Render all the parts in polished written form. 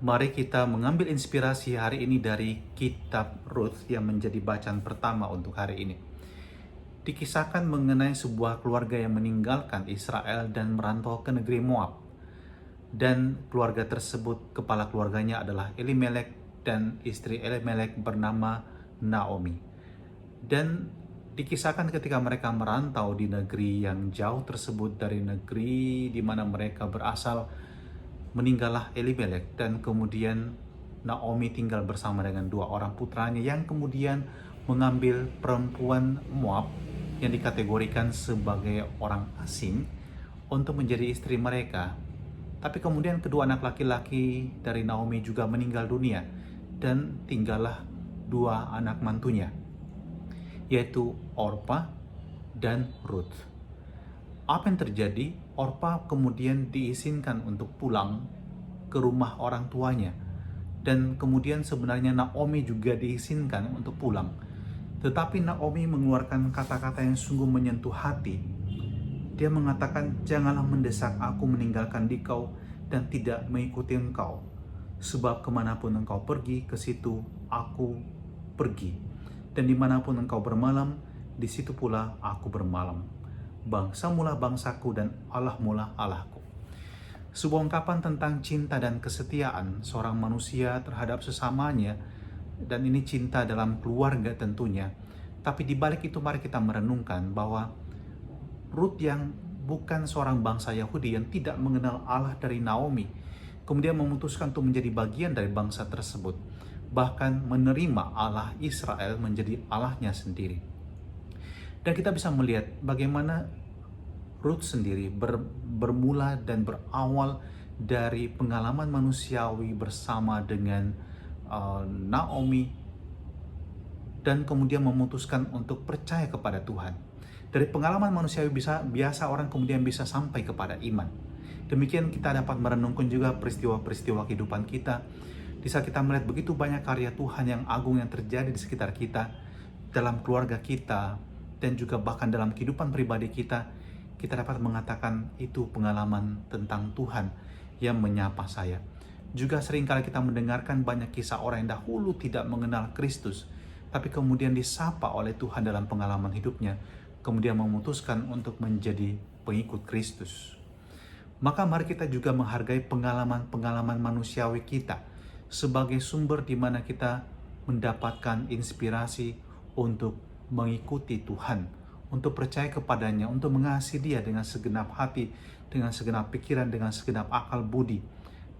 Mari kita mengambil inspirasi hari ini dari kitab Ruth yang menjadi bacaan pertama untuk hari ini. Dikisahkan mengenai sebuah keluarga yang meninggalkan Israel dan merantau ke negeri Moab. Dan keluarga tersebut, kepala keluarganya adalah Elimelek dan istri Elimelek bernama Naomi. Dan dikisahkan ketika mereka merantau di negeri yang jauh tersebut dari negeri di mana mereka berasal, meninggallah Elimelek dan kemudian Naomi tinggal bersama dengan dua orang putranya yang kemudian mengambil perempuan Moab yang dikategorikan sebagai orang asing untuk menjadi istri mereka. Tapi kemudian kedua anak laki-laki dari Naomi juga meninggal dunia dan tinggallah dua anak mantunya, yaitu Orpa dan Ruth. Apa yang terjadi? Orpa kemudian diizinkan untuk pulang ke rumah orang tuanya. Dan kemudian sebenarnya Naomi juga diizinkan untuk pulang. Tetapi Naomi mengeluarkan kata-kata yang sungguh menyentuh hati. Dia mengatakan, "Janganlah mendesak aku meninggalkan dikau dan tidak mengikuti engkau. Sebab kemanapun engkau pergi, ke situ aku pergi. Dan dimanapun engkau bermalam, di situ pula aku bermalam. Bangsa mula bangsaku dan Allah mula Allahku." Sebuah ungkapan tentang cinta dan kesetiaan seorang manusia terhadap sesamanya, dan ini cinta dalam keluarga tentunya. Tapi di balik itu mari kita merenungkan bahwa Ruth yang bukan seorang bangsa Yahudi yang tidak mengenal Allah dari Naomi, kemudian memutuskan untuk menjadi bagian dari bangsa tersebut, bahkan menerima Allah Israel menjadi Allahnya sendiri. Dan kita bisa melihat bagaimana Ruth sendiri bermula dan berawal dari pengalaman manusiawi bersama dengan Naomi, dan kemudian memutuskan untuk percaya kepada Tuhan. Dari pengalaman manusiawi biasa orang kemudian bisa sampai kepada iman. Demikian kita dapat merenungkan juga peristiwa-peristiwa kehidupan kita. Di saat kita melihat begitu banyak karya Tuhan yang agung yang terjadi di sekitar kita, dalam keluarga kita, dan juga bahkan dalam kehidupan pribadi kita, kita dapat mengatakan itu pengalaman tentang Tuhan yang menyapa saya. Juga seringkali kita mendengarkan banyak kisah orang yang dahulu tidak mengenal Kristus, tapi kemudian disapa oleh Tuhan dalam pengalaman hidupnya, kemudian memutuskan untuk menjadi pengikut Kristus. Maka mari kita juga menghargai pengalaman-pengalaman manusiawi kita sebagai sumber di mana kita mendapatkan inspirasi untuk mengikuti Tuhan, untuk percaya kepadanya, untuk mengasihi Dia dengan segenap hati, dengan segenap pikiran, dengan segenap akal budi.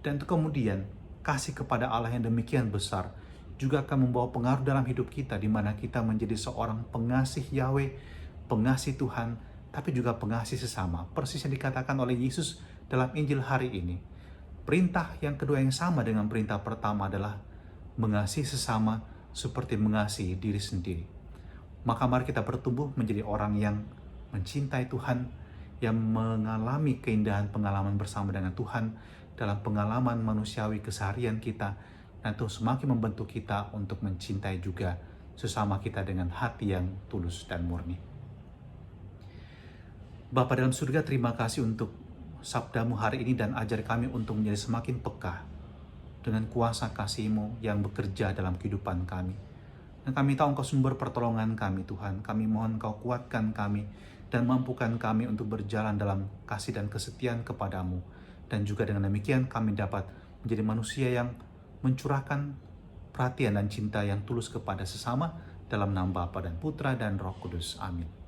Dan itu kemudian kasih kepada Allah yang demikian besar juga akan membawa pengaruh dalam hidup kita, di mana kita menjadi seorang pengasih Yahweh, pengasih Tuhan, tapi juga pengasih sesama. Persis yang dikatakan oleh Yesus dalam Injil hari ini. Perintah yang kedua yang sama dengan perintah pertama adalah mengasihi sesama seperti mengasihi diri sendiri. Maka mari kita bertumbuh menjadi orang yang mencintai Tuhan, yang mengalami keindahan pengalaman bersama dengan Tuhan dalam pengalaman manusiawi keseharian kita, dan itu semakin membentuk kita untuk mencintai juga sesama kita dengan hati yang tulus dan murni. Bapa dalam surga, terima kasih untuk sabdamu hari ini dan ajar kami untuk menjadi semakin peka dengan kuasa kasih-Mu yang bekerja dalam kehidupan kami. Dan kami tahu Engkau sumber pertolongan kami, Tuhan. Kami mohon Engkau kuatkan kami dan mampukan kami untuk berjalan dalam kasih dan kesetiaan kepadamu. Dan juga dengan demikian kami dapat menjadi manusia yang mencurahkan perhatian dan cinta yang tulus kepada sesama, dalam nama Bapa dan Putra dan Roh Kudus. Amin.